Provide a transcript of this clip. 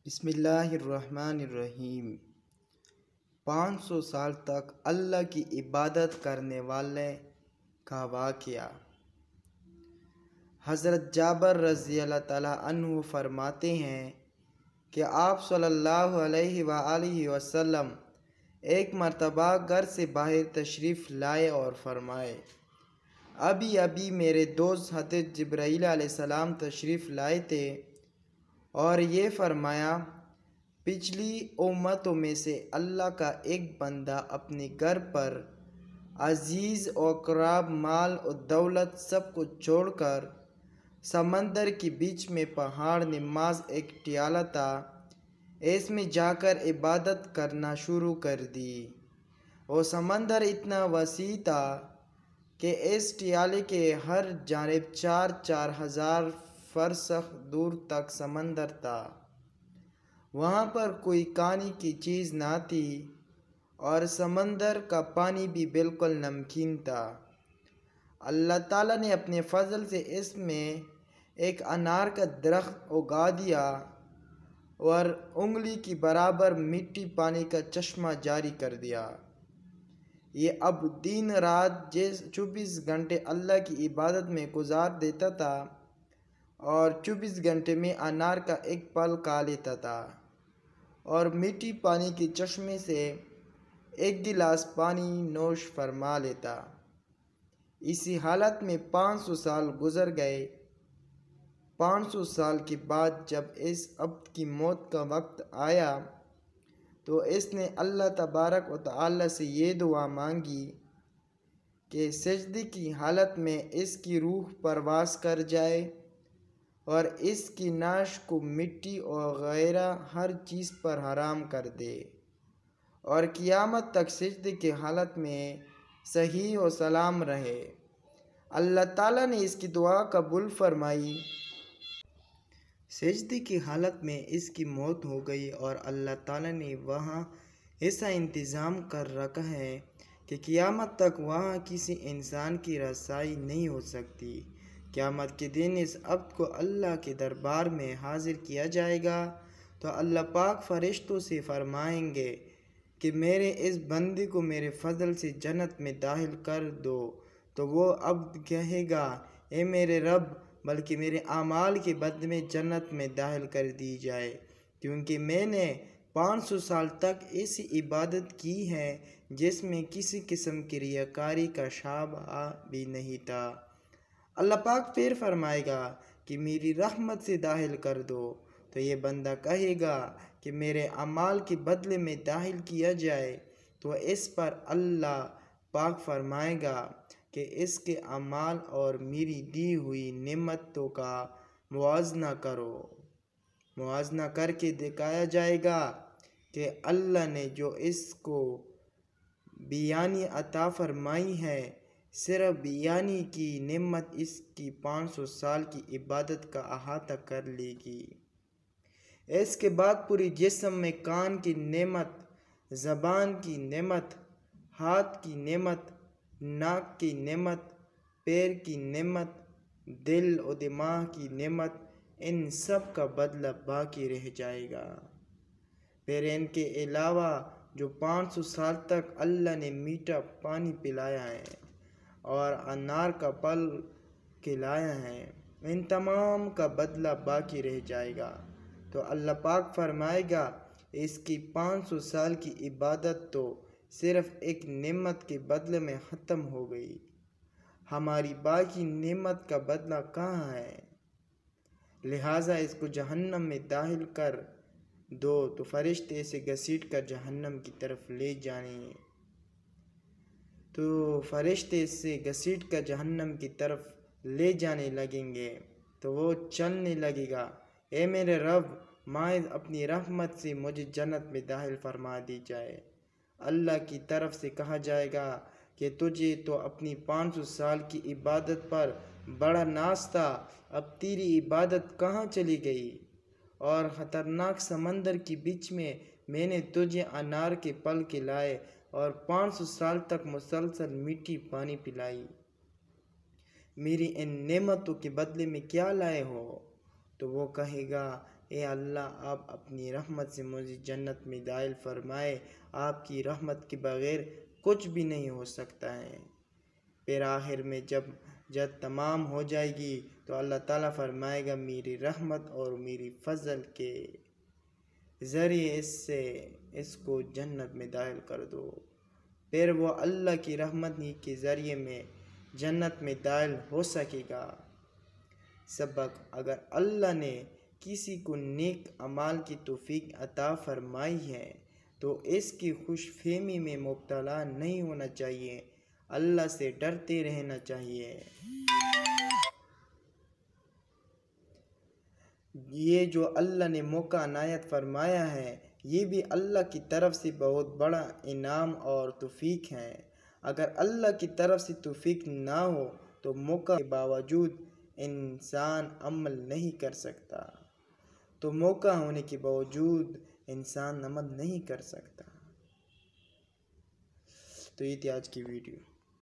بسم اللہ الرحمن الرحیم۔ 500 سال تک اللہ کی عبادت کرنے والے کا واقعہ۔ حضرت جابر رضی اللہ تعالیٰ عنہ فرماتے ہیں کہ آپ صلی اللہ علیہ وآلہ وسلم ایک مرتبہ گھر سے باہر تشریف لائے اور فرمائے، ابھی میرے دوست حضرت جبرائیل علیہ السلام تشریف لائے تھے اور یہ فرمایا، پچھلی امتوں میں سے اللہ کا ایک بندہ اپنے گھر پر عزیز و اقرب، مال و دولت سب کو چھوڑ کر سمندر کے بیچ میں پہاڑ نماز ایک ٹیالہ تھا، اس میں جا کر عبادت کرنا شروع کر دی۔ وہ سمندر اتنا وسیع تھا کہ اس ٹیالے کے ہر جانب 4,000 فرسخ دور تک سمندر تھا۔ وہاں پر کوئی کھانے کی چیز نہ تھی اور سمندر کا پانی بھی بالکل نمکین تھا۔ اللہ تعالیٰ نے اپنے فضل سے اس میں ایک انار کا درخت اگا دیا اور انگلی کی برابر میٹھی پانی کا چشمہ جاری کر دیا۔ یہ اب دن رات 24 گھنٹے اللہ کی عبادت میں گزار دیتا تھا اور 24 گھنٹے میں انار کا ایک پھل کھا لیتا تھا اور میٹھی پانی کے چشمے سے ایک گلاس پانی نوش فرما لیتا۔ اسی حالت میں 500 سال گزر گئے۔ 500 سال کے بعد جب اس عبد کی موت کا وقت آیا تو اس نے اللہ تبارک و تعالی سے یہ دعا مانگی کہ سجدے کی حالت میں اس کی روح پرواز کر جائے اور اس کی نعش کو مٹی وغیرہ ہر چیز پر حرام کر دے اور قیامت تک سجدے کی حالت میں صحیح و سلام رہے۔ اللہ تعالیٰ نے اس کی دعا قبول فرمائی۔ سجدے کی حالت میں اس کی موت ہو گئی اور اللہ تعالیٰ نے وہاں ایسا انتظام کر رکھا ہے کہ قیامت تک وہاں کسی انسان کی رسائی نہیں ہو سکتی۔ قیامت کے دن اس عبد کو اللہ کے دربار میں حاضر کیا جائے گا تو اللہ پاک فرشتوں سے فرمائیں گے کہ میرے اس بندے کو میرے فضل سے جنت میں داخل کر دو، تو وہ عبد کہے گا، اے میرے رب، بلکہ میرے اعمال کے بدلے میں جنت میں داخل کر دی جائے، کیونکہ میں نے 500 سال تک ایسی عبادت کی ہے جس میں کسی قسم کی ریاکاری کا شائبہ بھی نہیں تھا۔ اللہ پاک پھر فرمائے گا کہ میری رحمت سے داخل کر دو، تو یہ بندہ کہے گا کہ میرے اعمال کے بدلے میں داخل کیا جائے، تو اس پر اللہ پاک فرمائے گا کہ اس کے اعمال اور میری دی ہوئی نعمتوں کا موازنہ کرو۔ موازنہ کر کے دکھایا جائے گا کہ اللہ نے جو اس کو بیانی عطا فرمائی ہے، صرف بیانی کی نعمت اس کی 500 سال کی عبادت کا احاطہ کر لے گی۔ اس کے بعد پوری جسم میں کان کی نعمت، زبان کی نعمت، ہاتھ کی نعمت، ناک کی نعمت، پیر کی نعمت، دل و دماغ کی نعمت، ان سب کا بدلہ باقی رہ جائے گا۔ پھر ان کے علاوہ جو 500 سال تک اللہ نے میٹھا پانی پلایا ہے اور انار کا پھل کھلایا ہے، ان تمام کا بدلہ باقی رہ جائے گا۔ تو اللہ پاک فرمائے گا، اس کی 500 سال کی عبادت تو صرف ایک نعمت کے بدلے میں ختم ہو گئی، ہماری باقی نعمت کا بدلہ کہاں ہے؟ لہٰذا اس کو جہنم میں داخل کر دو، تو فرشتے اسے گھسیٹ کر جہنم کی طرف لے جائیں گے۔ تو فرشتے اسے گھسیٹ کر جہنم کی طرف لے جانے لگیں گے تو وہ چلنے لگے گا، اے میرے رب، محض اپنی رحمت سے مجھے جنت میں داخل فرما دی جائے۔ اللہ کی طرف سے کہا جائے گا کہ تجھے تو اپنی 500 سال کی عبادت پر بڑا ناز تھا، اب تیری عبادت کہاں چلی گئی؟ اور خطرناک سمندر کے بیچ میں نے تجھے انار کے پھل کھلائے اور 500 سال تک مسلسل میٹھی پانی پلائی، میری ان نعمتوں کے بدلے میں کیا لائے ہو؟ تو وہ کہے گا اے اللہ آپ اپنی رحمت سے مجھے جنت میں داخل فرمائے، آپ کی رحمت کے بغیر کچھ بھی نہیں ہو سکتا ہے۔ پھر آخر میں جب جد تمام ہو جائے گی تو اللہ تعالیٰ فرمائے گا میری رحمت اور میری فضل کے ذریعے اس کو جنت میں داخل کر دو۔ پھر وہ اللہ کی رحمت ہی کے ذریعے میں جنت میں داخل ہو سکے گا۔ سبق: اگر اللہ نے کسی کو نیک اعمال کی توفیق عطا فرمائی ہے تو اس کی خوش فہمی میں مبتلا نہیں ہونا چاہیے، اللہ سے ڈرتے رہنا چاہیے۔ یہ جو اللہ نے موقع عنایت فرمایا ہے یہ بھی اللہ کی طرف سے بہت بڑا انعام اور توفیق ہے۔ اگر اللہ کی طرف سے توفیق نہ ہو تو موقع کے باوجود انسان عمل نہیں کر سکتا، تو موقع ہونے کے باوجود انسان عمل نہیں کر سکتا۔ تو یہ تھی آج کی ویڈیو۔